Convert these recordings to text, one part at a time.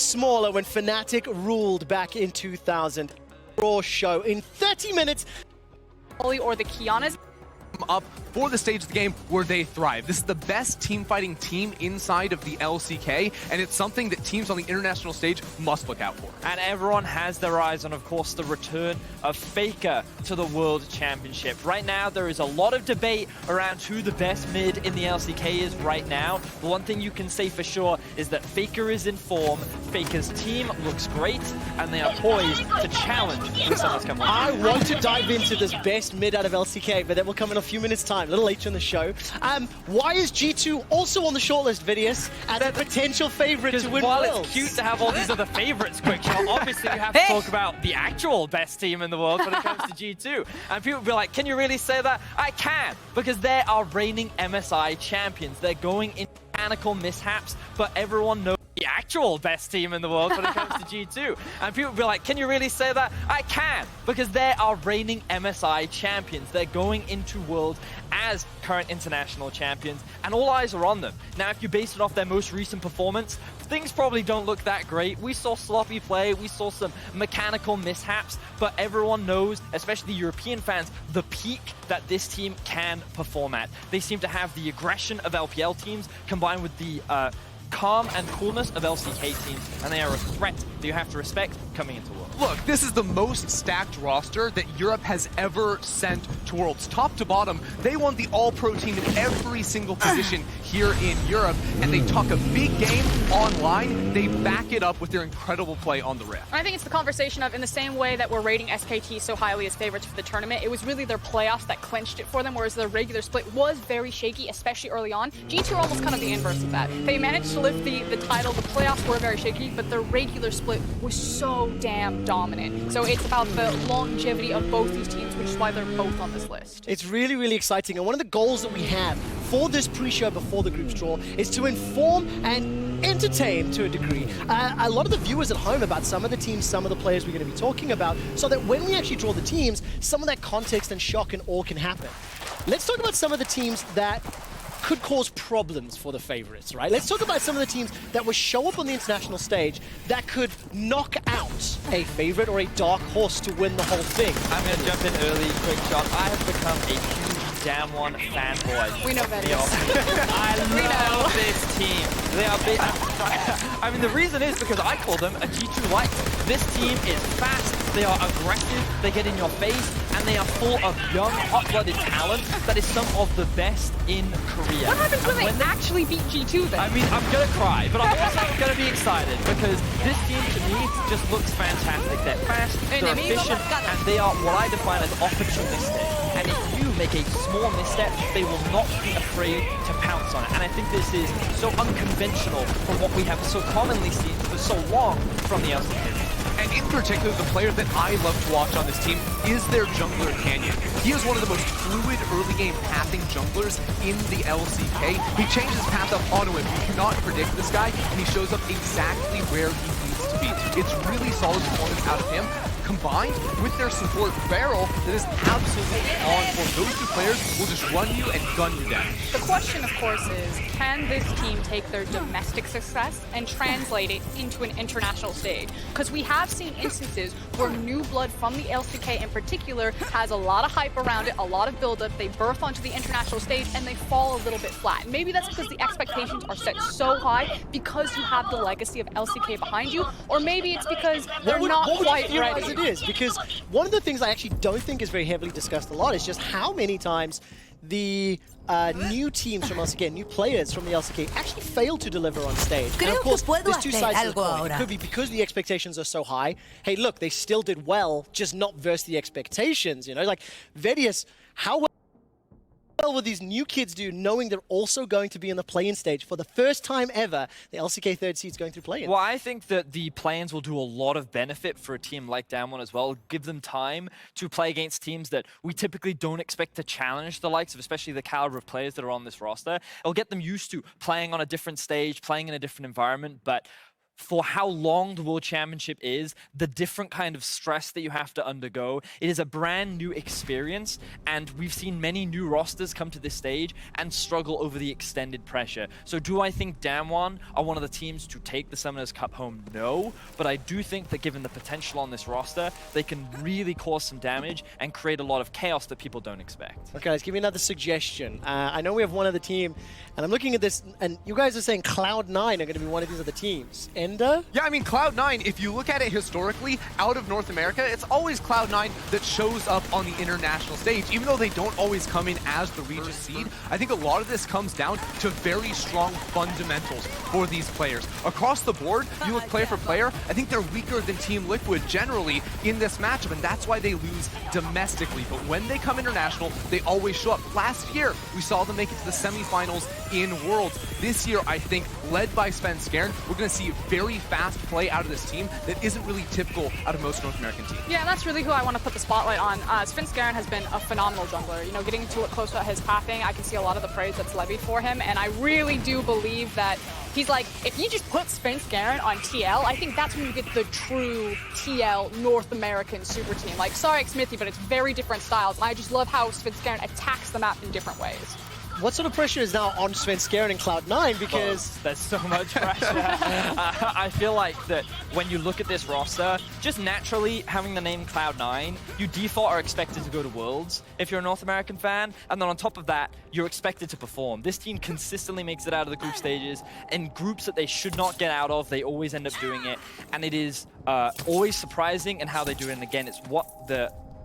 smaller when Fnatic ruled back in 2000. Raw show in 30 minutes. Or the Kianas. Up for the stage of the game where they thrive. This is the best team fighting team inside of the LCK, and it's something that teams on the international stage must look out for. And everyone has their eyes on, of course, the return of Faker to the World Championship. Right now, there is a lot of debate around who the best mid in the LCK is right now. The one thing you can say for sure is that Faker is in form, Faker's team looks great, and they are poised to challenge when summer's come along. I want to dive into this best mid out of LCK, but that will come in a few minutes time, a little later in the show. Why is G2 also on the shortlist, Vidius, as a potential favorite to win while Worlds? It's cute to have all these other favorites, Quickshot, obviously you have to talk about the actual best team in the world when it comes to G2. And people will be like, can you really say that? I can, because they are reigning MSI champions. They're going in mechanical mishaps, but everyone knows the actual best team in the world when it comes to G2. And people will be like, can you really say that? I can, because they are reigning MSI champions. They're going into Worlds as current international champions, and all eyes are on them. Now, if you base it off their most recent performance, things probably don't look that great. We saw sloppy play, we saw some mechanical mishaps, but everyone knows, especially the European fans, the peak that this team can perform at. They seem to have the aggression of LPL teams combined with the calm and coolness of LCK teams, and they are a threat that you have to respect coming into Worlds. Look, this is the most stacked roster that Europe has ever sent to Worlds. Top to bottom, they want the all-pro team in every single position here in Europe, and they talk a big game online. They back it up with their incredible play on the Rift. I think it's the conversation of, in the same way that we're rating SKT so highly as favorites for the tournament, it was really their playoffs that clinched it for them, whereas their regular split was very shaky, especially early on. G2 are almost kind of the inverse of that. They managed to lift the title. The playoffs were very shaky, but their regular split was so damn dominant. So it's about the longevity of both these teams, which is why they're both on this list. It's really, really exciting. And one of the goals that we have for this pre-show before the group's draw is to inform and entertain to a degree a lot of the viewers at home about some of the teams, some of the players we're going to be talking about, so that when we actually draw the teams, some of that context and shock and awe can happen. Let's talk about some of the teams that could cause problems for the favorites, right? Let's talk about some of the teams that will show up on the international stage that could knock out a favorite or a dark horse to win the whole thing. I'm going to jump in early, quick shot. I have become a huge Damn One fanboy. We know that is. I love this team. They are big. I mean, the reason is because I call them a G2 light. This team is fast, they are aggressive, they get in your face, and they are full of young, hot-blooded talent that is some of the best in Korea. What happens when they actually beat G2 then? I mean, I'm gonna cry, but I'm also gonna be excited because this team to me just looks fantastic. They're fast, they're efficient, and they are what I define as opportunistic. And if you make a small misstep, they will not be afraid to pounce on it. And I think this is so unconventional from what we have so commonly seen for so long from the LCK. And in particular, the player that I love to watch on this team is their jungler, Canyon. He is one of the most fluid early game pathing junglers in the LCK. He changes his path up onto him. You cannot predict this guy, and he shows up exactly where he needs to be. It's really solid performance out of him, combined with their support Barrel that is absolutely on for. Those two players will just run you and gun you down. The question, of course, is can this team take their domestic success and translate it into an international stage? Because we have seen instances where new blood from the LCK in particular has a lot of hype around it, a lot of build-up, they birth onto the international stage and they fall a little bit flat. And maybe that's because the expectations are set so high because you have the legacy of LCK behind you, or maybe it's because they're not quite ready. It is, because one of the things I actually don't think is very heavily discussed a lot is just how many times the new teams from LCK, new players from the LCK actually fail to deliver on stage. And of course, there's two sides to the coin. It could be because the expectations are so high. Hey, look, they still did well, just not versus the expectations, you know? Like, Vidius, how well will these new kids do knowing they're also going to be in the play-in stage for the first time ever? The LCK third seed's going through play-in. Well, I think that the play-ins will do a lot of benefit for a team like Damwon as well. Give them time to play against teams that we typically don't expect to challenge the likes of, especially the caliber of players that are on this roster. It'll get them used to playing on a different stage, playing in a different environment, but for how long the World Championship is, the different kind of stress that you have to undergo. It is a brand new experience, and we've seen many new rosters come to this stage and struggle over the extended pressure. So do I think Damwon are one of the teams to take the Summoners Cup home? No, but I do think that given the potential on this roster, they can really cause some damage and create a lot of chaos that people don't expect. Okay, let's give me another suggestion. I know we have one other team, and I'm looking at this, and you guys are saying Cloud9 are going to be one of these other teams. Ender? Yeah, I mean, Cloud9, if you look at it historically, out of North America, it's always Cloud9 that shows up on the international stage. Even though they don't always come in as the region seed, I think a lot of this comes down to very strong fundamentals for these players. Across the board, you look player for player, I think they're weaker than Team Liquid generally in this matchup, and that's why they lose domestically. But when they come international, they always show up. Last year, we saw them make it to the semifinals in Worlds. This year, I think, led by Svenskeren, we're going to see very fast play out of this team that isn't really typical out of most North American teams. Yeah, that's really who I want to put the spotlight on. Svenskeren has been a phenomenal jungler. You know, getting to look closer at his pathing, I can see a lot of the praise that's levied for him, and I really do believe that he's like, if you just put Svenskeren on TL, I think that's when you get the true TL North American super team. Like, sorry, Smithy, but it's very different styles, and I just love how Svenskeren attacks the map in different ways. What sort of pressure is now on Svenskeren and Cloud9? Because there's so much pressure. I feel like that when you look at this roster, just naturally having the name Cloud9, you default are expected to go to Worlds if you're a North American fan, and then on top of that, you're expected to perform. This team consistently makes it out of the group stages in groups that they should not get out of. They always end up doing it, and it is always surprising in how they do it. And again, it's what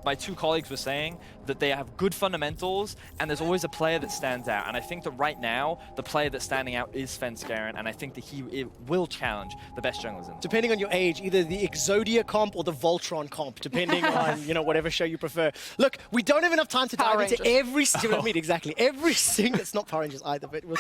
my two colleagues were saying, that they have good fundamentals, and there's always a player that stands out. And I think that right now, the player that's standing out is Svenskeren, and I think that he will challenge the best junglers in the depending on your age, either the Exodia comp or the Voltron comp, depending on, you know, whatever show you prefer. Look, we don't have enough time to dive into every single every single, it's not Power Rangers either, but we'll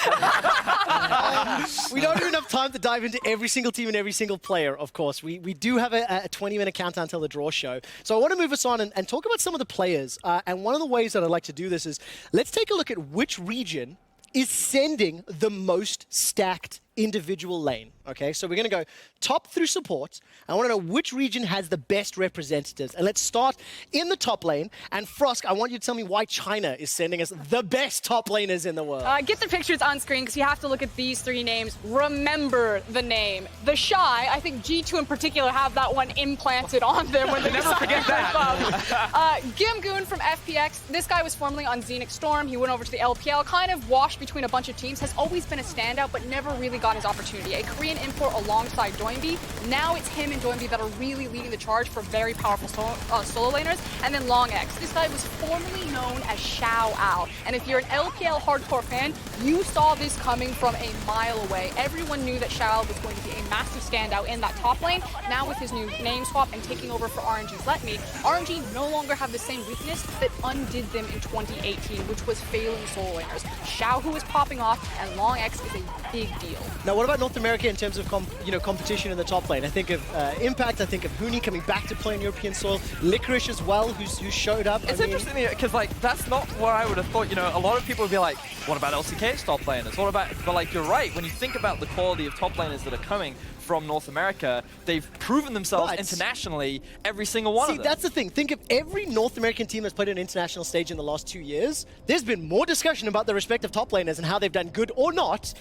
we don't have enough time to dive into every single team and every single player, of course. We do have a 20-minute countdown till the draw show. So I want to move us on and talk about some of the players. And one of the ways that I'd like to do this is, let's take a look at which region is sending the most stacked individual lane. Okay, so we're going to go top through support. I want to know which region has the best representatives. And let's start in the top lane. And Frosk, I want you to tell me why China is sending us the best top laners in the world. Get the pictures on screen, because you have to look at these three names. Remember the name. The Shy, I think G2 in particular have that one implanted on them when they never forget that. Gimgoon from FPX. This guy was formerly on Xenix Storm. He went over to the LPL, kind of washed between a bunch of teams, has always been a standout, but never really got his opportunity. A Korean import alongside Doinby. Now it's him and Doinby that are really leading the charge for very powerful solo laners. And then Long X. This guy was formerly known as Xiao Ao. And if you're an LPL hardcore fan, you saw this coming from a mile away. Everyone knew that Xiao Ao was going to be a massive standout in that top lane. Now with his new name swap and taking over for RNG's Let Me, RNG no longer have the same weakness that undid them in 2018, which was failing solo laners. Xiao who is popping off, and Long X is a big deal. Now, what about North America in terms of competition in the top lane? I think of Impact, I think of Huni coming back to play on European soil, Licorice as well, who showed up. It's interesting because like that's not what I would have thought. You know, a lot of people would be like, "What about LCK's top laners? What about?" But like, you're right. When you think about the quality of top laners that are coming from North America, they've proven themselves internationally, every single one of them. See, that's the thing. Think of every North American team that's played an international stage in the last 2 years. There's been more discussion about the respective top laners and how they've done good or not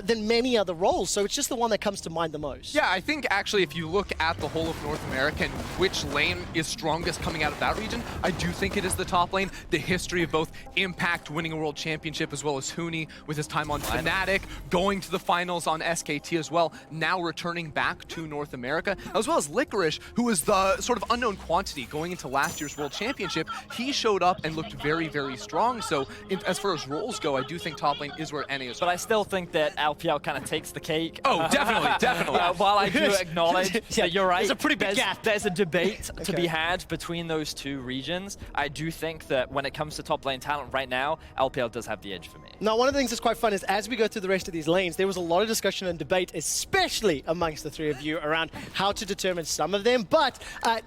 than many other roles. So it's just the one that comes to mind the most. Yeah, I think actually if you look at the whole of North America and which lane is strongest coming out of that region, I do think it is the top lane. The history of both Impact winning a world championship as well as Huni with his time on Fnatic, going to the finals on SKT as well, now returning back to North America, as well as Licorice, who was the sort of unknown quantity going into last year's World Championship. He showed up and looked very, very strong. So as far as roles go, I do think top lane is where NA is. But I still think that LPL kind of takes the cake. Oh, definitely, definitely. While I do acknowledge that you're right, there's a pretty big gap. There's a debate to be had between those two regions. I do think that when it comes to top lane talent right now, LPL does have the edge for me. Now, one of the things that's quite fun is as we go through the rest of these lanes, there was a lot of discussion and debate, especially among amongst the three of you around how to determine some of them. But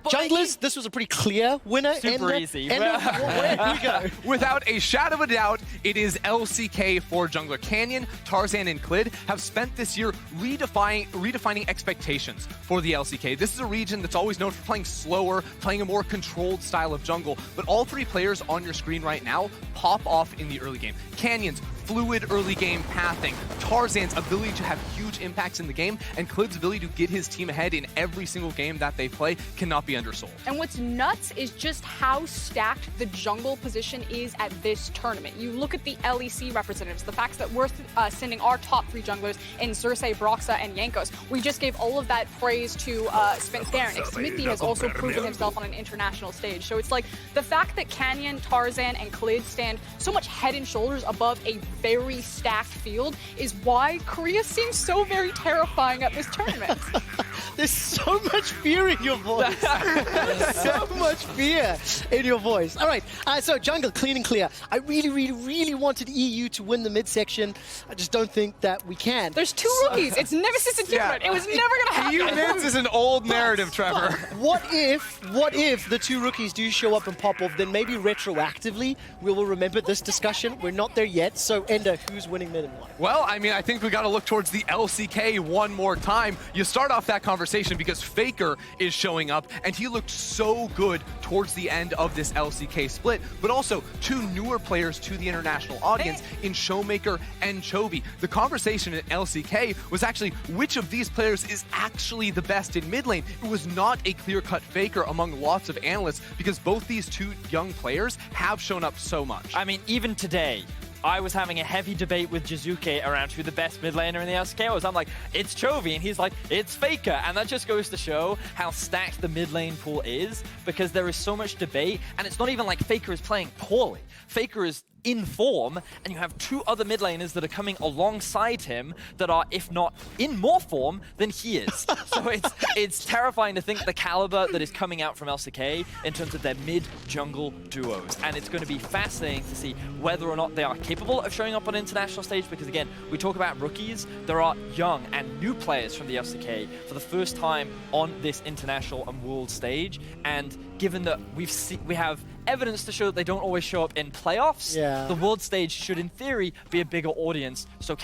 junglers, this was a pretty clear winner. Super easy. Where do we go? Without a shadow of a doubt, it is LCK for Jungler. Canyon, Tarzan, and Clid have spent this year redefining expectations for the LCK. This is a region that's always known for playing slower, playing a more controlled style of jungle, but all three players on your screen right now pop off in the early game. Canyon's fluid early game pathing, Tarzan's ability to have huge impacts in the game, and Clid's ability to get his team ahead in every single game that they play cannot be undersold. And what's nuts is just how stacked the jungle position is at this tournament. You look at the LEC representatives, the fact that we're sending our top 3 junglers in Xerxes, Broxa, and Jankos. We just gave all of that praise to Spence Garen. Smithy has also proven himself on an international stage. So it's like the fact that Canyon, Tarzan, and Clid stand so much head and shoulders above a very stacked field is why Korea seems so very terrifying at this tournament. There's so much fear in your voice. So much fear in your voice. All right, so jungle, clean and clear. I really wanted EU to win the midsection. I just don't think that we can. There's 2 rookies. It's Nemesis and Timberland. It was never going to happen. EU mids is an old narrative, Trevor. What if the 2 rookies do show up and pop off? Then maybe retroactively we will remember this discussion. We're not there yet. So Ender, who's winning mid and why? Well, I mean, I think we got to look towards the LCK one more time. You start off that conversation because Faker is showing up, and he looked so good towards the end of this LCK split, but also 2 newer players to the international audience in Showmaker and Chovy. The conversation in LCK was actually which of these players is actually the best in mid lane. It was not a clear-cut Faker among lots of analysts because both these 2 young players have shown up so much. I mean, even today, I was having a heavy debate with Jizuke around who the best mid laner in the LCK was. I'm like, it's Chovy, and he's like, it's Faker. And that just goes to show how stacked the mid lane pool is, because there is so much debate, and it's not even like Faker is playing poorly. Faker is in form, and you have 2 other mid laners that are coming alongside him that are, if not in more form than he is. So it's terrifying to think the caliber that is coming out from LCK in terms of their mid-jungle duos. And it's going to be fascinating to see whether or not they are capable of showing up on an international stage, because again, we talk about rookies, there are young and new players from the LCK for the first time on this international and world stage. And given that we have evidence to show that they don't always show up in playoffs, the world stage should, in theory, be a bigger audience. So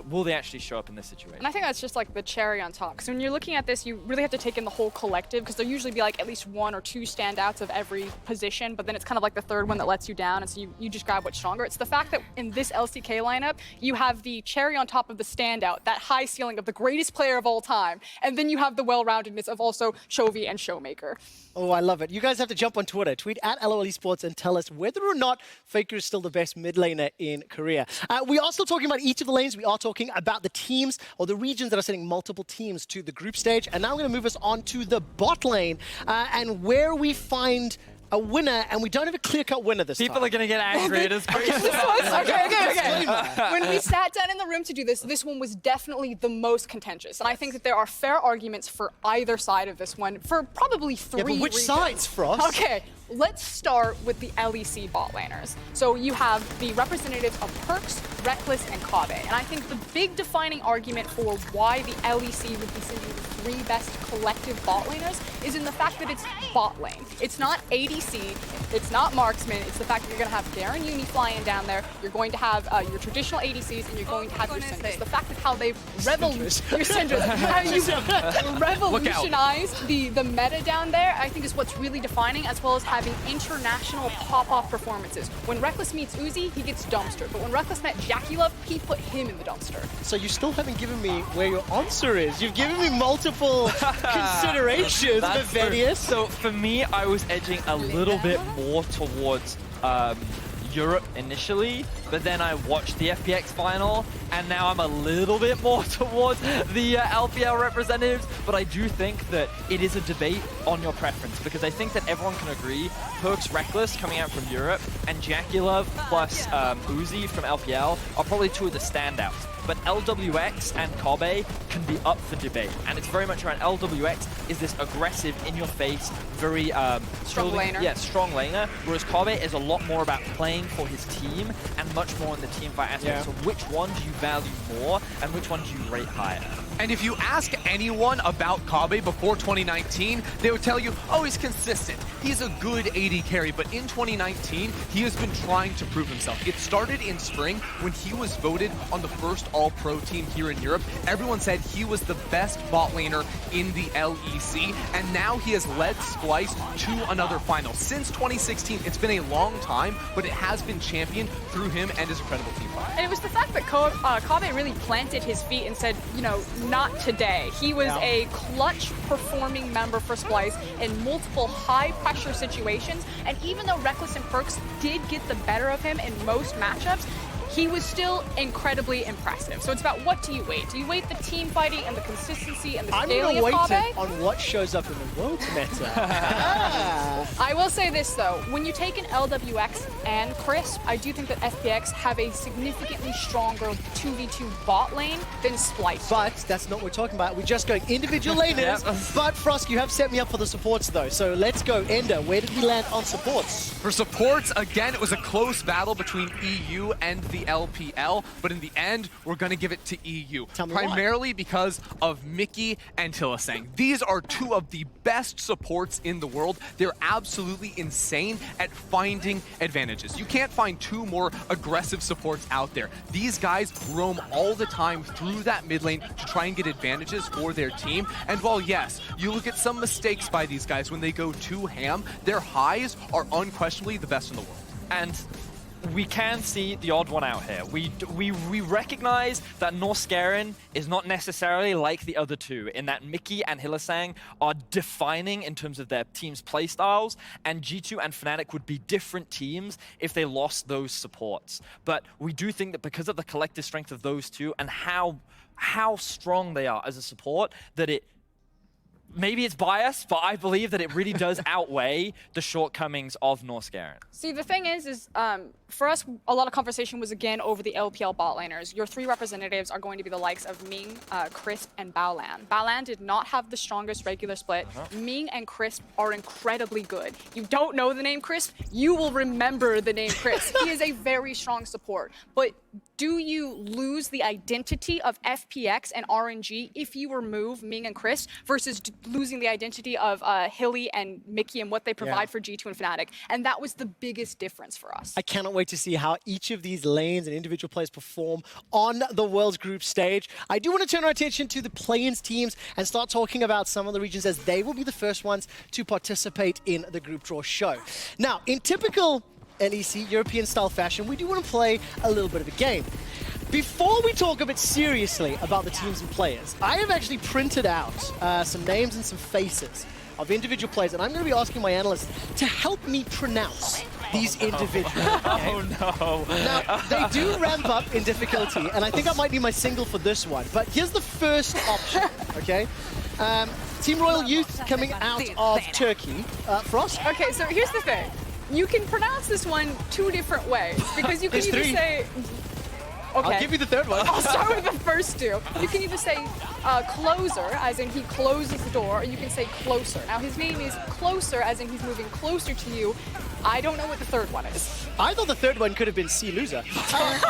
will they actually show up in this situation? And I think that's just like the cherry on top. Because when you're looking at this, you really have to take in the whole collective, because there'll usually be like at least 1 or 2 standouts of every position, but then it's kind of like the third one that lets you down, and so you just grab what's stronger. It's the fact that in this LCK lineup, you have the cherry on top of the standout, that high ceiling of the greatest player of all time, and then you have the well-roundedness of also Chovy and Showmaker. Oh, I love it. You guys have to jump on Twitter, tweet at LOL Esports, and tell us whether or not Faker is still the best mid laner in Korea. We are still talking about each of the lanes. We are talking about the teams or the regions that are sending multiple teams to the group stage. And now I'm going to move us on to the bot lane and where we find a winner, and we don't have a clear-cut winner this time. People are going to get angry at us. Okay. When we sat down in the room to do this, this one was definitely the most contentious. And I think that there are fair arguments for either side of this one for probably 3 but which reasons. sides, Frost? Okay, let's start with the LEC bot laners. So you have the representatives of Perks, Reckless, and Kabe. And I think the big defining argument for why the LEC would be sending the 3 best collective bot laners is in the fact that it's bot lane. It's not ADC, it's not marksman, it's the fact that you're going to have Garen Uni flying down there, you're going to have your traditional ADCs, and you're going to have your Syndras. The fact of how they've revolutionized the meta down there, I think is what's really defining, as well as having international pop-off performances. When Reckless meets Uzi, he gets dumpstered, but when Reckless met Jackie Love, he put him in the dumpster. So you still haven't given me where your answer is. You've given me multiple considerations, Vivenius. So for me, I was edging a little bit more towards Europe initially, but then I watched the FPX final, and now I'm a little bit more towards the LPL representatives, but I do think that it is a debate on your preference, because I think that everyone can agree Perks Reckless coming out from Europe and Jackie Love plus Uzi from LPL are probably 2 of the standouts. But LWX and Kabe can be up for debate. And it's very much around LWX is this aggressive, in-your-face, very strong laner. Yeah, strong laner. Whereas Kabe is a lot more about playing for his team and much more in the team fight aspect. So which one do you value more and which one do you rate higher? And if you ask anyone about Kobbe before 2019, they would tell you, oh, he's consistent. He's a good AD carry, but in 2019, he has been trying to prove himself. It started in spring when he was voted on the first All-Pro team here in Europe. Everyone said he was the best bot laner in the LEC, and now he has led Splyce to another final. Since 2016, it's been a long time, but it has been championed through him and his incredible team fight. And it was the fact that Kobbe really planted his feet and said, you know, not today. He was a clutch performing member for Splyce in multiple high pressure situations, and even though Reckless and Perks did get the better of him in most matchups, he was still incredibly impressive. So it's about, what do you weight? Do you weight the team fighting and the consistency and the scaling of Kobbe? I'm going to weight it on what shows up in the world meta. I will say this though, when you take an LWX and Crisp, I do think that FPX have a significantly stronger 2v2 bot lane than Splyce. But that's not what we're talking about. We're just going individual laners. But Frosk, you have set me up for the supports though. So let's go. Ender, where did we land on supports? For supports, again, it was a close battle between EU and the LPL, but in the end, we're going to give it to EU. Primarily because of Mickey and Hylissang. These are two of the best supports in the world. They're absolutely insane at finding advantages. You can't find two more aggressive supports out there. These guys roam all the time through that mid lane to try and get advantages for their team. And while, yes, you look at some mistakes by these guys when they go too ham, their highs are unquestionably the best in the world. And we can see the odd one out here. We recognize that Norskeren is not necessarily like the other two, in that Mickey and Hylissang are defining in terms of their team's playstyles, and G2 and Fnatic would be different teams if they lost those supports. But we do think that because of the collective strength of those two and how strong they are as a support, that it maybe it's biased, but I believe that it really does outweigh the shortcomings of Norskeren. See, the thing is for us, a lot of conversation was again over the LPL bot laners. Your three representatives are going to be the likes of Ming, Crisp, and Baolan. Baolan did not have the strongest regular split. Ming and Crisp are incredibly good. You don't know the name Crisp, you will remember the name Crisp. He is a very strong support, but do you lose the identity of FPX and RNG if you remove Ming and Crisp versus losing the identity of Hilly and Mickey and what they provide for G2 and Fnatic? And that was the biggest difference for us. I cannot wait to see how each of these lanes and individual players perform on the World's Group stage. I do want to turn our attention to the play-ins teams and start talking about some of the regions, as they will be the first ones to participate in the group draw show. Now, in typical LEC European-style fashion, we do want to play a little bit of a game. Before we talk a bit seriously about the teams and players, I have actually printed out some names and some faces of individual players, and I'm going to be asking my analysts to help me pronounce these individuals. Oh no. Now, they do ramp up in difficulty, and I think I might need my single for this one, but here's the first option, okay? Team Royal Youth coming out of Turkey. Frost? Okay, so here's the thing. You can pronounce this one two different ways, because you can either say... Okay. I'll give you the third one. I'll start with the first two. You can either say closer, as in he closes the door, or you can say closer. Now his name is Closer, as in he's moving closer to you. I don't know what the third one is. I thought the third one could have been C Loser.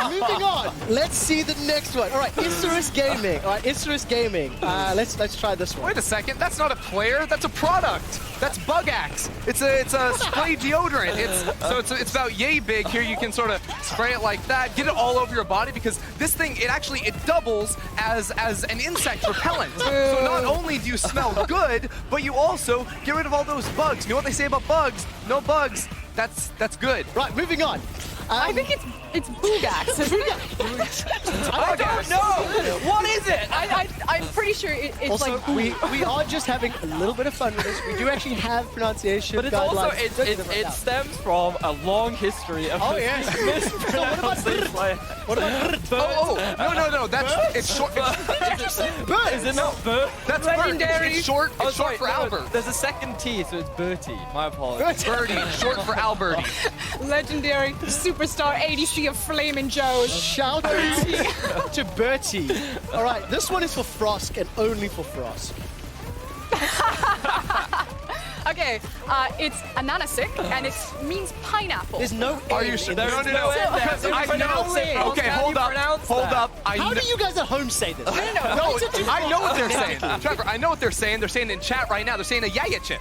Moving on. Let's see the next one. All right, Isurus Gaming. All right, Isurus Gaming. Let's try this one. Wait a second, that's not a player, that's a product. That's Bug Axe. It's a spray deodorant. It's about yay big. Here you can sort of spray it like that, get it all over your body, because this thing, it doubles as an insect repellent. So not only do you smell good, but you also get rid of all those bugs. You know what they say about bugs? No bugs. That's good. Right, moving on. I think it's Boogax. I don't know. What is it? I'm pretty sure it's also, like we are just having a little bit of fun with this. We do actually have pronunciation But it's guidelines. also it stems from a long history of What about No, it's short. Bird? Is it not Bert? That's Legendary. It's short for No, Albert. there's a second T, so it's Bertie. My apologies. Birdie, short for Alberti. legendary superstar ADC of Flamin' Joe's. Shout out to Bertie. All right, this one is for Frosk and only for Frosk. Okay, Okay, it's ananasik, and it means pineapple. There's no Are you N sure? in There's this. no end there. I know. Okay, How hold do you up. pronounce Hold that? up. How do you guys at home say this? No, I know what they're saying. Trevor, I know what they're saying. They're saying in chat right now, they're saying a yaya chip.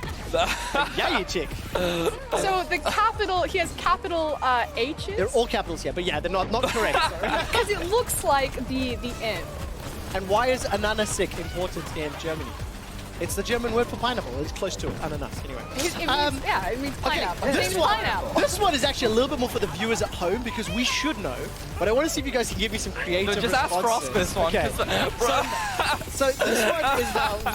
Yeah, you chick. So the capital, he has capital H's. They're all capitals here, but yeah, they're not correct. Sorry. Because it looks like the N. And why is ananasik important in Germany? It's the German word for pineapple. It's close to it. Ananas, anyway. It means pineapple. His this name's one, pineapple. this one is actually a little bit more for the viewers at home because we should know, but I want to see if you guys can give me some creative No, just ask responses. Frost this one. Okay. 'cause, So this one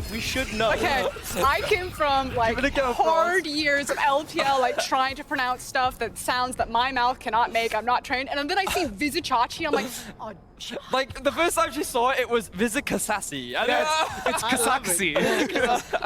is we should know. Okay, I came from like Give it a go, hard years of LPL, like trying to pronounce stuff that sounds that my mouth cannot make. I'm not trained, and then I see Vizicachi. I'm like, oh, like, the first time she saw it, it was Vizicasassi. It's Kazakhstan.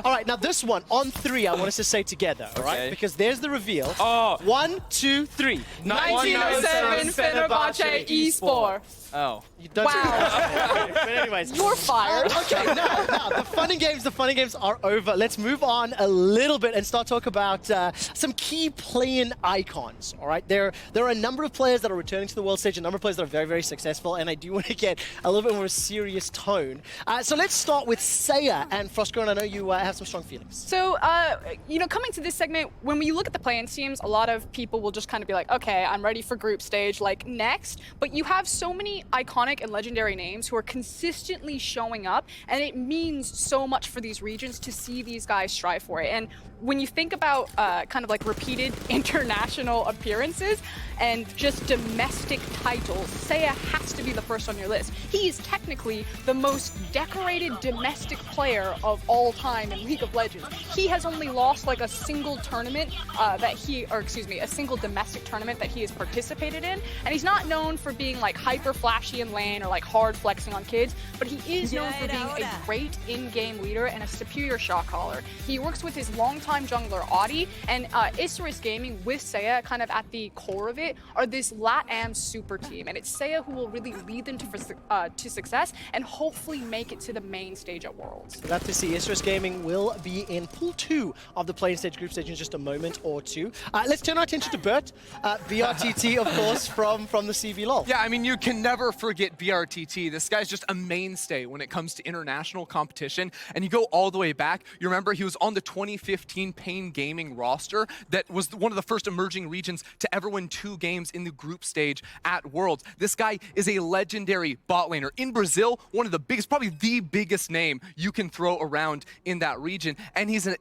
All right, now this one, on 3, I want us to say together, all right? Okay. Because there's the reveal. Oh. 1, 2, 3. 1907 Fenerbahce eSport. Oh. You don't Wow. But anyways. You're fired. Okay, now the fun and games are over. Let's move on a little bit and start talking about some key play-in icons. All right, there are a number of players that are returning to the world stage, a number of players that are very, very successful, and I do want to get a little bit more of a serious tone. So let's start with Saya and Frostgirl. I know you have some strong feelings. So, coming to this segment, when we look at the play-in teams, a lot of people will just kind of be like, okay, I'm ready for group stage, like next. But you have so many iconic and legendary names who are consistently showing up, and it means so much for these regions to see these guys strive for it. And when you think about kind of like repeated international appearances and just domestic titles, Saya has to be the first on your list. He is technically the most decorated domestic player of all time in League of Legends. He has only lost like a single tournament a single domestic tournament that he has participated in, and he's not known for being like hyper flashy in lane or like hard flexing on kids, but he is known for being a great in-game leader and a superior shot caller. He works with his longtime jungler Audi, and Isurus Gaming with Saya kind of at the core of it are this LATAM super team, and it's Saya who will really lead them to success and hopefully make it to the main stage at Worlds. We'll have to see. Isurus Gaming will be in Pool 2 of the play-in stage group stage in just a moment or two. Let's turn our attention to Bert. BRTT, of course, from the CV LoL. Yeah, I mean, you can never forget BRTT. This guy's just a mainstay when it comes to international competition. And you go all the way back. You remember he was on the 2015 Pain Gaming roster that was one of the first emerging regions to ever win 2 games in the group stage at Worlds. This guy is a legendary bot laner. In Brazil, one of the biggest, probably the biggest name you can throw around in that region. And he's an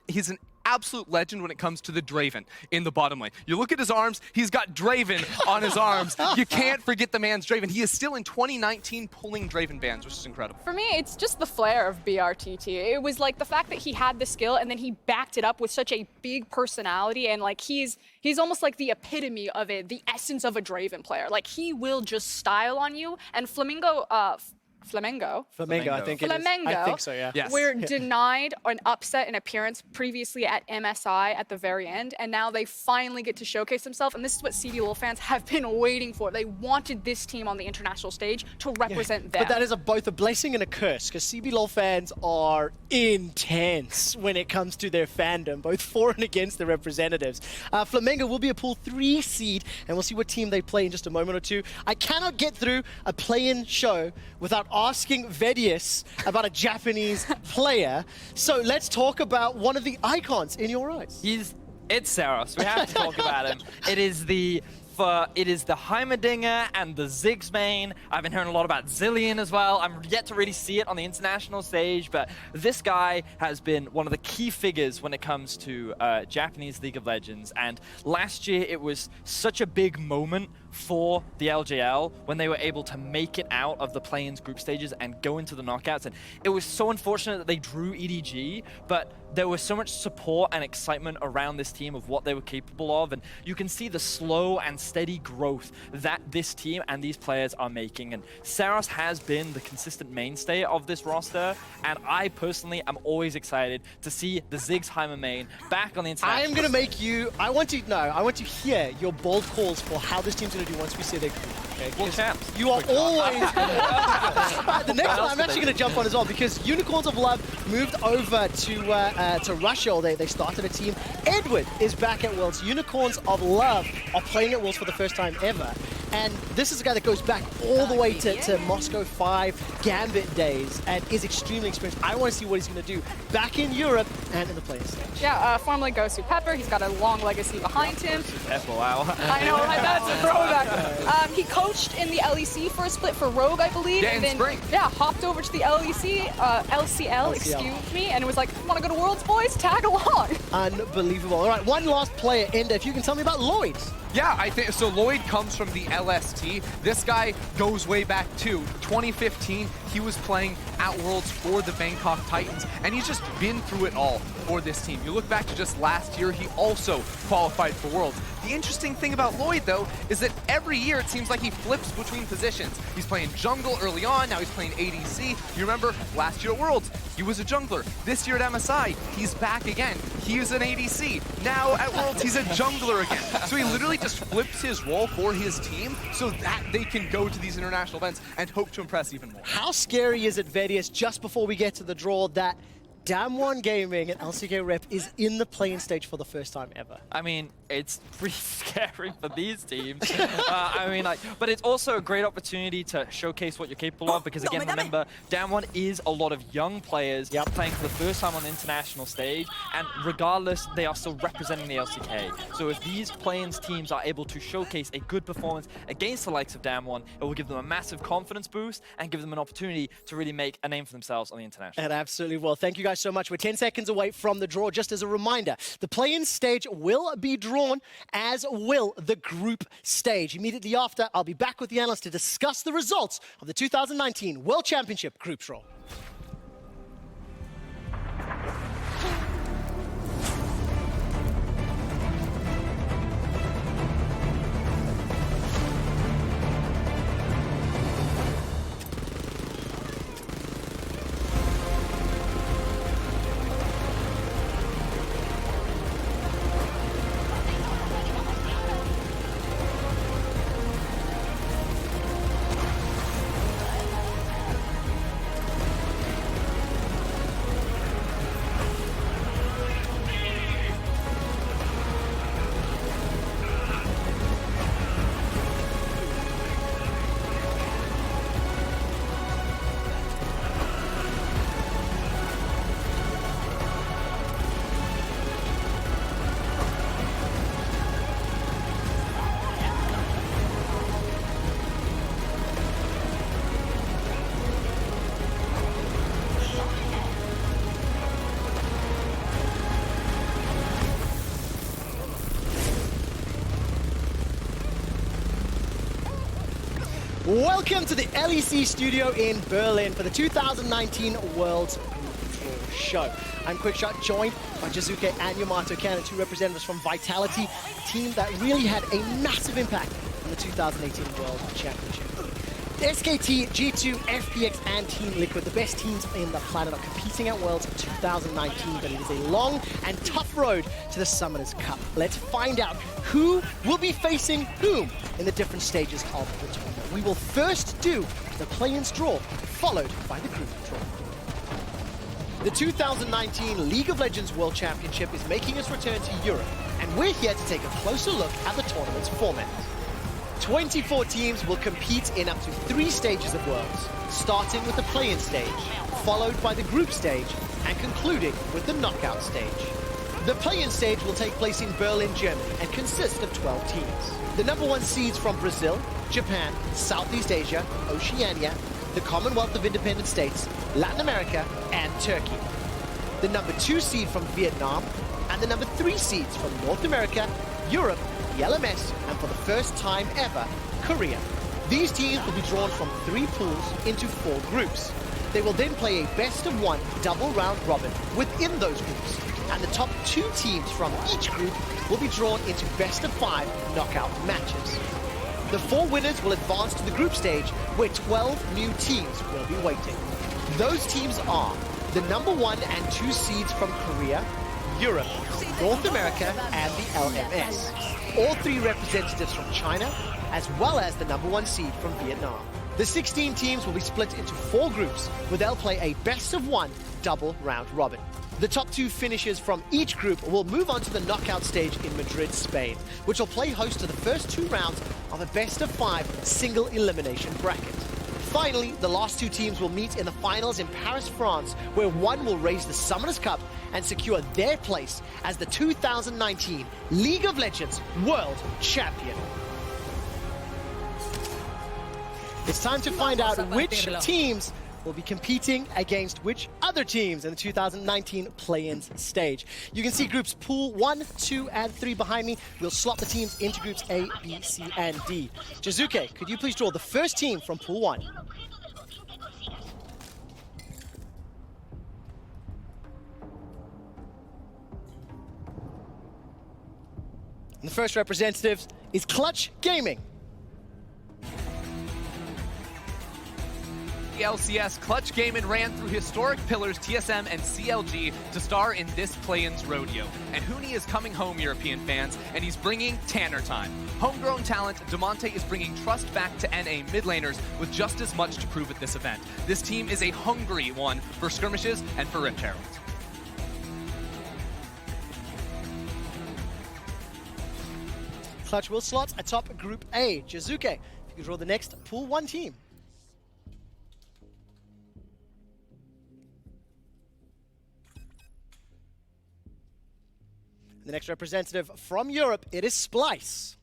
absolute legend when it comes to the Draven in the bottom lane. You look at his arms, he's got Draven on his arms. You can't forget the man's Draven. He is still in 2019 pulling Draven bans, which is incredible. For me, it's just the flair of BRTT. It was like the fact that he had the skill and then he backed it up with such a big personality, and like he's almost like the epitome of it, the essence of a Draven player. Like he will just style on you, and Flamengo, I think it is. I think so, yeah. Yes. We're denied an upset in appearance previously at MSI at the very end, and now they finally get to showcase themselves, and this is what CB LoL fans have been waiting for. They wanted this team on the international stage to represent them. But that is both a blessing and a curse, because CB LoL fans are intense when it comes to their fandom, both for and against the representatives. Flamengo will be a Pool 3 seed, and we'll see what team they play in just a moment or two. I cannot get through a play-in show without asking Vedius about a Japanese player. So let's talk about one of the icons in your eyes. It's Saros. We have to talk about him. It is the Heimerdinger and the Ziggs main. I've been hearing a lot about Zillion as well. I'm yet to really see it on the international stage, but this guy has been one of the key figures when it comes to Japanese League of Legends. And last year, it was such a big moment for the LJL when they were able to make it out of the play-ins group stages and go into the knockouts. And it was so unfortunate that they drew EDG, but there was so much support and excitement around this team of what they were capable of. And you can see the slow and steady growth that this team and these players are making. And Saros has been the consistent mainstay of this roster. And I personally am always excited to see the Ziggs-Heimer main back on the international. I am going to make you, I want to hear your bold calls for how this team's going to do once we see their group. World champs. You are always the next one I'm actually going to jump on as well, because Unicorns of Love moved over to Russia. They started a team. Edward is back at Worlds. Unicorns of Love are playing at Worlds for the first time ever. And this is a guy that goes back all the way to Moscow 5 Gambit days and is extremely experienced. I want to see what he's going to do back in Europe and in the playing stage. Yeah, formerly Gosu Pepper. He's got a long legacy behind him. Pepper, wow. I know, right? That's a throwback. He coached in the LEC for a split for Rogue, I believe. Yeah, and in then, spring. yeah, hopped over to the LCL, excuse me, and it was like, want to go to Worlds, boys? Tag along. Unbelievable. All right, one last player, Enda, if you can tell me about Lloyd. Yeah, I think so. Lloyd comes from the LST. This guy goes way back to 2015. He was playing at Worlds for the Bangkok Titans, and he's just been through it all for this team. You look back to just last year, he also qualified for Worlds. The interesting thing about Lloyd, though, is that every year it seems like he flips between positions. He's playing jungle early on, now he's playing ADC. You remember last year at Worlds, he was a jungler. This year at MSI, he's back again. He is an ADC. Now at Worlds, he's a jungler again. So he literally just flips his role for his team so that they can go to these international events and hope to impress even more. How scary is it, Vedius, just before we get to the draw, that Damwon Gaming and LCK Rep is in the playing stage for the first time ever? I mean, it's pretty scary for these teams. I mean, but it's also a great opportunity to showcase what you're capable of, because again, remember, Damwon is a lot of young players playing for the first time on the international stage, and regardless, they are still representing the LCK. So if these playing teams are able to showcase a good performance against the likes of Damwon, it will give them a massive confidence boost and give them an opportunity to really make a name for themselves on the international. And absolutely will. Thank you guys so much. We're 10 seconds away from the draw. Just as a reminder, the play-in stage will be drawn, as will the group stage. Immediately after, I'll be back with the analysts to discuss the results of the 2019 World Championship group draw. Welcome to the LEC studio in Berlin for the 2019 World's Group Draw Show. I'm Quickshot, joined by Jizuke and Yamato Cannon, two representatives from Vitality, a team that really had a massive impact on the 2018 World Championship. SKT, G2, FPX, and Team Liquid, the best teams in the planet, are competing at Worlds 2019, but it is a long and tough road to the Summoners Cup. Let's find out who will be facing whom in the different stages of the tournament. We will first do the play-ins draw, followed by the group draw. The 2019 League of Legends World Championship is making its return to Europe, and we're here to take a closer look at the tournament's format. 24 teams will compete in up to 3 stages of Worlds, starting with the play-in stage, followed by the group stage, and concluding with the knockout stage. The play-in stage will take place in Berlin, Germany, and consist of 12 teams. The number 1 seeds from Brazil, Japan, Southeast Asia, Oceania, the Commonwealth of Independent States, Latin America, and Turkey. The number 2 seed from Vietnam, and the number 3 seeds from North America, Europe, the LMS, and for the first time ever, Korea. These teams will be drawn from 3 pools into 4 groups. They will then play a best-of-1 double round robin within those groups, and the top 2 teams from each group will be drawn into best-of-5 knockout matches. The 4 winners will advance to the group stage, where 12 new teams will be waiting. Those teams are the number 1 and 2 seeds from Korea, Europe, North America, and the LMS. All 3 representatives from China, as well as the #1 seed from Vietnam. The 16 teams will be split into 4 groups, where they'll play a best-of-1 double round robin. The top 2 finishers from each group will move on to the knockout stage in Madrid, Spain, which will play host to the first 2 rounds of a best-of-5 single elimination bracket. Finally, the last 2 teams will meet in the finals in Paris, France, where one will raise the Summoners Cup and secure their place as the 2019 League of Legends World Champion. It's time to find out which teams will be competing against which other teams in the 2019 play-ins stage. You can see groups pool 1, 2, and 3 behind me. We'll slot the teams into groups A, B, C, and D. Jizuke, could you please draw the first team from pool 1? And the first representative is Clutch Gaming. The LCS, Clutch Gaming ran through historic pillars TSM and CLG to star in this play-ins rodeo. And Huni is coming home, European fans, and he's bringing Tanner time. Homegrown talent, Demonte is bringing trust back to NA mid laners with just as much to prove at this event. This team is a hungry one for skirmishes and for Rift Herald. Clutch will slot atop Group A. Jizuke, if you could draw the next pool 1 team. The next representative from Europe, it is Splice.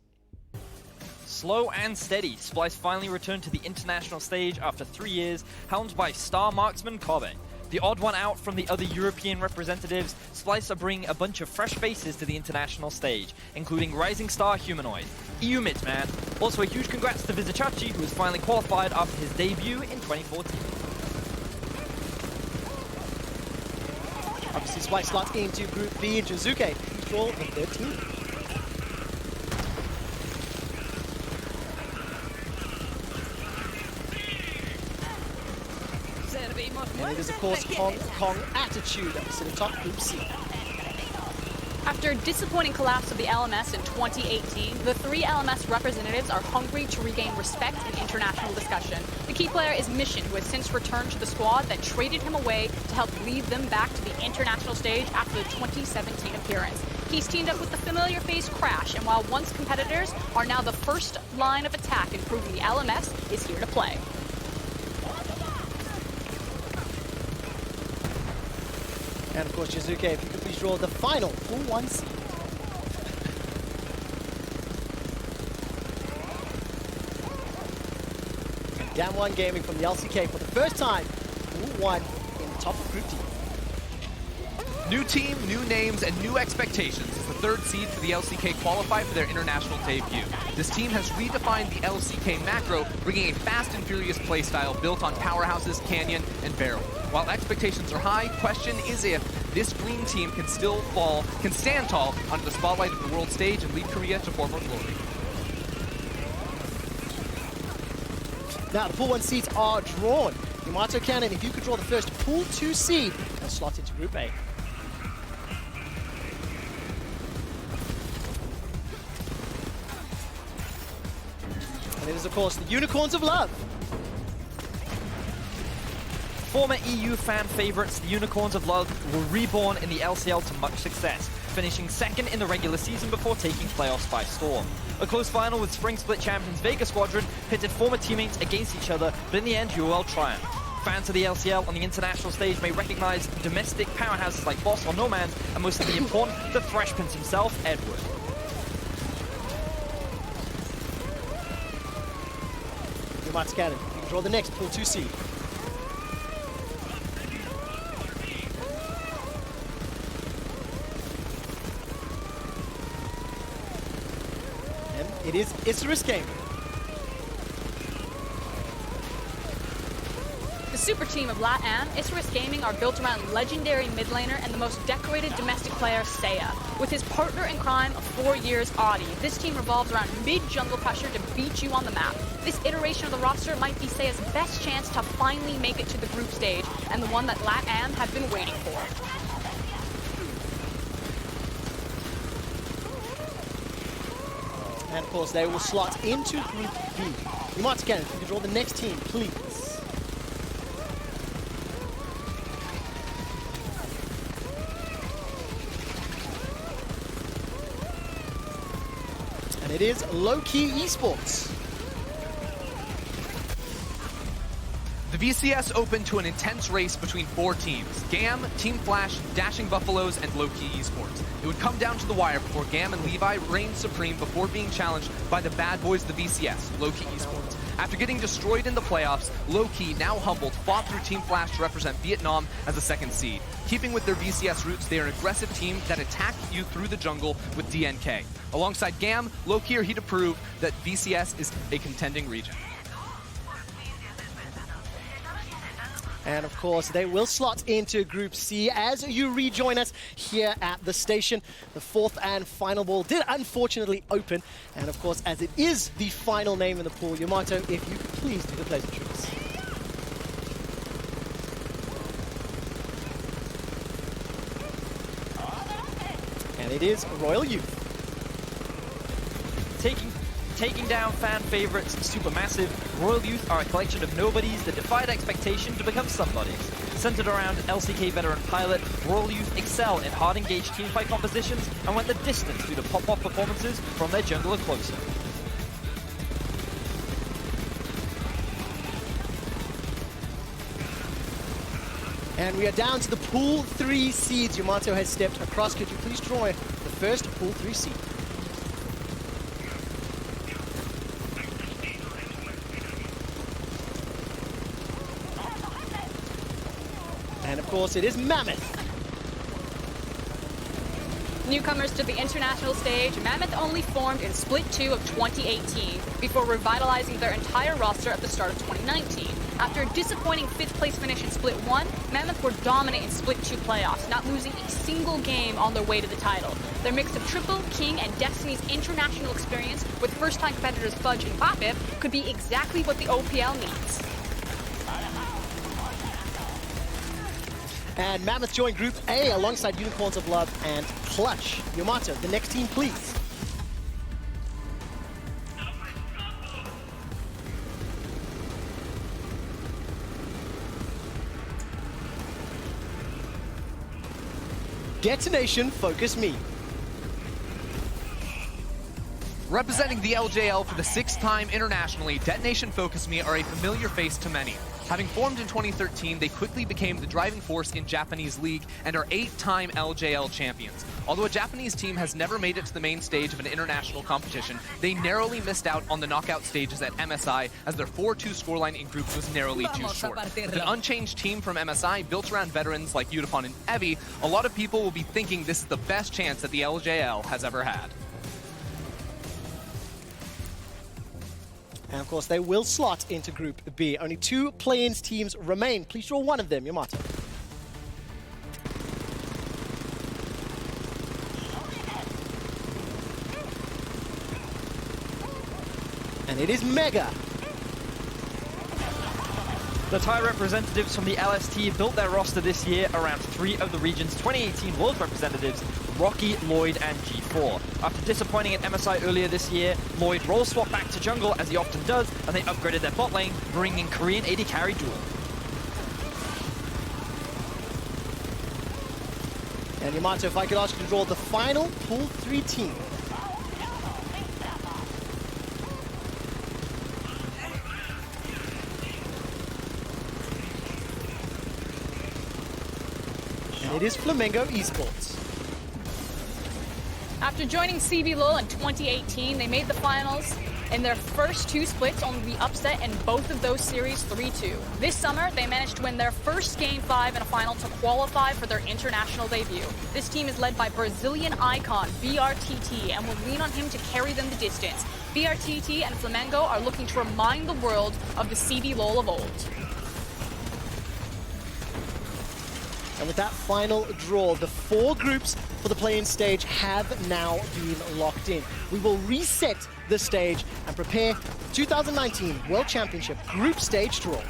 Slow and steady, Splice finally returned to the international stage after 3 years, helmed by star marksman Kobe. The odd one out from the other European representatives, Splice are bringing a bunch of fresh faces to the international stage, including rising star Humanoid, EU Midman. Also a huge congrats to Vizichachi, who has finally qualified after his debut in 2014. Obviously, Splice slots into Group B, and Jizuke control the 13. And it is, of course, Hong Kong Attitude up to the top, Group C. After a disappointing collapse of the LMS in 2018, the 3 LMS representatives are hungry to regain respect and international discussion. The key player is Mission, who has since returned to the squad that traded him away to help lead them back to the international stage after the 2017 appearance. He's teamed up with the familiar face Crash, and while once competitors are now the first line of attack in proving the LMS is here to play. And of course, Jizuke, if you could please draw the final pool 1 seed. Damwon Gaming from the LCK for the first time, pool 1 in the top of Group D. New team, new names, and new expectations as the 3rd seed for the LCK qualify for their international debut. This team has redefined the LCK macro, bringing a fast and furious playstyle built on powerhouses, Canyon, and Barrel. While expectations are high, question is if this green team can stand tall under the spotlight of the world stage and lead Korea to former glory. Now, the pool 1 seeds are drawn. Yamato Cannon, if you could draw the first pool 2 seed, and slot into Group A. And it is, of course, the Unicorns of Love. Former EU fan favorites, the Unicorns of Love, were reborn in the LCL to much success, finishing 2nd in the regular season before taking playoffs by storm. A close final with Spring Split champions Vega Squadron pitted former teammates against each other, but in the end, UOL triumphed. Fans of the LCL on the international stage may recognize domestic powerhouses like Boss or Nomans, and most of the important, the Thresh Prince himself, Edward. Yamato Cannon, you can draw the next pool 2 seed. It is Isris Gaming. The super team of LatAm, Isris Gaming are built around legendary mid laner and the most decorated domestic player, Seiya. With his partner in crime of 4 years, Audi, this team revolves around mid-jungle pressure to beat you on the map. This iteration of the roster might be Seiya's best chance to finally make it to the group stage, and the one that LatAm have been waiting for. And of course, they will slot into Group B. You might again, if you can draw the next team, please. And it is Low-Key Esports. The VCS opened to an intense race between 4 teams: GAM, Team Flash, Dashing Buffaloes, and Low-Key Esports. It would come down to the wire before GAM and Levi reigned supreme before being challenged by the bad boys of the VCS, Low-Key Esports. After getting destroyed in the playoffs, Low-Key, now humbled, fought through Team Flash to represent Vietnam as the 2nd seed. Keeping with their VCS roots, they are an aggressive team that attack you through the jungle with DNK. Alongside GAM, Low-Key are here to prove that VCS is a contending region. And of course, they will slot into Group C as you rejoin us here at the station. The 4th and final ball did unfortunately open. And of course, as it is the final name in the pool, Yamato, if you could please do the pleasantries. And it is Royal Youth. Taking down fan favorites Supermassive, Royal Youth are a collection of nobodies that defied expectation to become somebodies. Centered around LCK veteran Pilot, Royal Youth excel in hard-engaged teamfight compositions and went the distance due to pop-off performances from their jungler closer. And we are down to the Pool 3 seeds. Yamato has stepped across. Could you please draw the first Pool 3 seed? And of course, it is Mammoth. Newcomers to the international stage, Mammoth only formed in Split 2 of 2018 before revitalizing their entire roster at the start of 2019. After a disappointing 5th place finish in Split 1, Mammoth were dominant in Split 2 playoffs, not losing a single game on their way to the title. Their mix of Triple, King, and Destiny's international experience with first-time competitors Fudge and Papip could be exactly what the OPL needs. And Mammoth joined Group A alongside Unicorns of Love and Clutch. Yamato, the next team, please. Detonation, focus me. Representing the LJL for the 6th time internationally, Detonation Focus Me are a familiar face to many. Having formed in 2013, they quickly became the driving force in Japanese League and are 8-time LJL champions. Although a Japanese team has never made it to the main stage of an international competition, they narrowly missed out on the knockout stages at MSI as their 4-2 scoreline in groups was narrowly too short. With an unchanged team from MSI built around veterans like Udafon and Evi, a lot of people will be thinking this is the best chance that the LJL has ever had. And of course, they will slot into Group B. Only 2 play-ins teams remain. Please draw one of them, Yamato. And it is Mega. The Thai representatives from the LST built their roster this year around 3 of the region's 2018 World representatives, Rocky, Lloyd, and G4. After disappointing at MSI earlier this year, Lloyd role swapped back to jungle, as he often does, and they upgraded their bot lane, bringing Korean AD carry duel. And Yamato, if I could ask you to draw the final Pool 3 team. And it is Flamingo Esports. After joining CBLOL in 2018, they made the finals. In their first 2 splits, only the upset in both of those series 3-2. This summer, they managed to win their first Game 5 in a final to qualify for their international debut. This team is led by Brazilian icon BRTT and will lean on him to carry them the distance. BRTT and Flamengo are looking to remind the world of the CBLOL of old. And with that final draw, the 4 groups for the play-in stage have now been locked in. We will reset the stage and prepare for the 2019 World Championship Group Stage draw.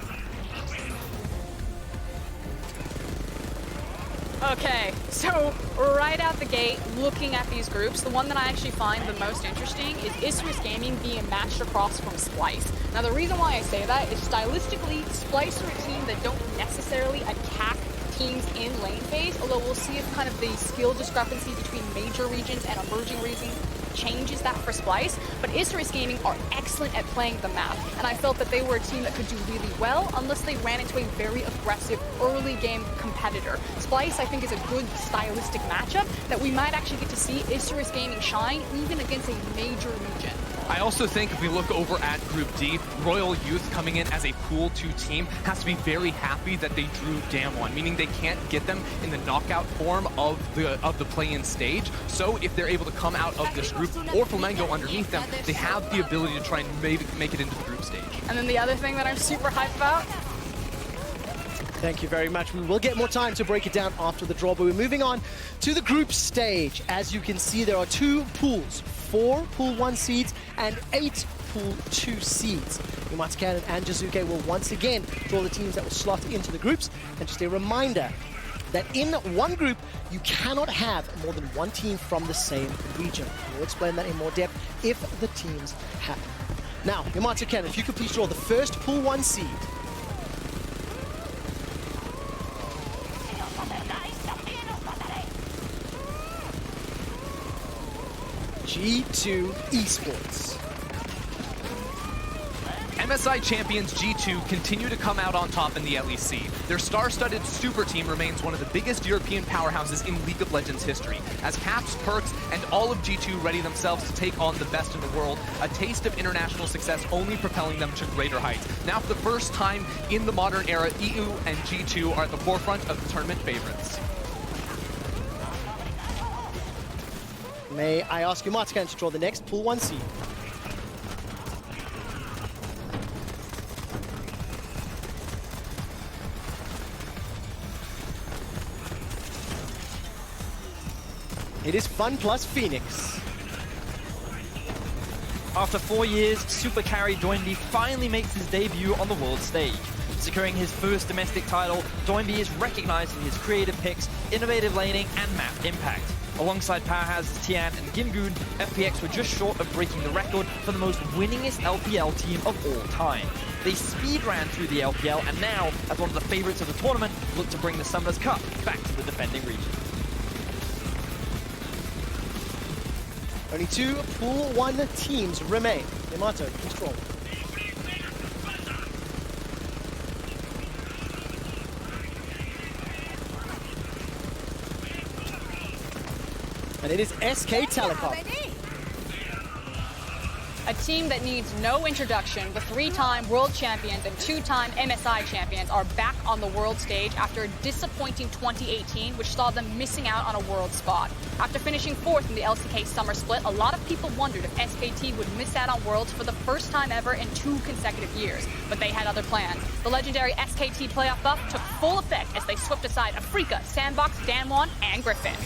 Okay, so right out the gate, looking at these groups, the one that I actually find the most interesting is Isris Gaming being matched across from Splice. Now the reason why I say that is stylistically, Splice are a team that don't necessarily attack teams in lane phase, although we'll see if kind of the skill discrepancy between major regions and emerging regions changes that for Splice, but Isris Gaming are excellent at playing the map, and I felt that they were a team that could do really well unless they ran into a very aggressive early game competitor. Splice, I think, is a good stylistic matchup that we might actually get to see Isris Gaming shine even against a major region. I also think if we look over at Group D, Royal Youth coming in as a Pool 2 team has to be very happy that they drew Damwon, meaning they can't get them in the knockout form of the play-in stage. So if they're able to come out of this group, or Flamengo underneath them, they have the ability to try and make it into the group stage. And then the other thing that I'm super hyped about, Thank you very much. We will get more time to break it down after the draw, but we're moving on to the group stage. As you can see, there are 2 pools, 4 Pool 1 seeds and 8 Pool 2 seeds. Yumata and Jizuke will once again draw the teams that will slot into the groups. And just a reminder that in one group, you cannot have more than 1 team from the same region. We'll explain that in more depth if the teams happen. Now, Yumata, if you could please draw the first Pool 1 seed. G2 Esports. MSI champions G2 continue to come out on top in the LEC. Their star-studded super team remains one of the biggest European powerhouses in League of Legends history, as Caps, Perks, and all of G2 ready themselves to take on the best in the world, a taste of international success only propelling them to greater heights. Now for the first time in the modern era, EU and G2 are at the forefront of the tournament favorites. May I ask Yumata to draw the next Pool 1 seed? It is Fun plus Phoenix. After 4 years, super carry Doinby finally makes his debut on the world stage. Securing his first domestic title, Doinby is recognized for his creative picks, innovative laning, and map impact. Alongside powerhouses Tian and Gimgoon, FPX were just short of breaking the record for the most winningest LPL team of all time. They speed ran through the LPL and now, as one of the favorites of the tournament, look to bring the Summoners Cup back to the defending region. Only 2 Pool 1 teams remain. Yamato, please draw. And it is SK Telecom. a team that needs no introduction. The 3-time world champions and 2-time MSI champions are back on the world stage after a disappointing 2018, which saw them missing out on a world spot. After finishing 4th in the LCK Summer Split, a lot of people wondered if SKT would miss out on Worlds for the first time ever in 2 consecutive years, but they had other plans. The legendary SKT playoff buff took full effect as they swept aside Afrika, Sandbox, Damwon, and Griffin.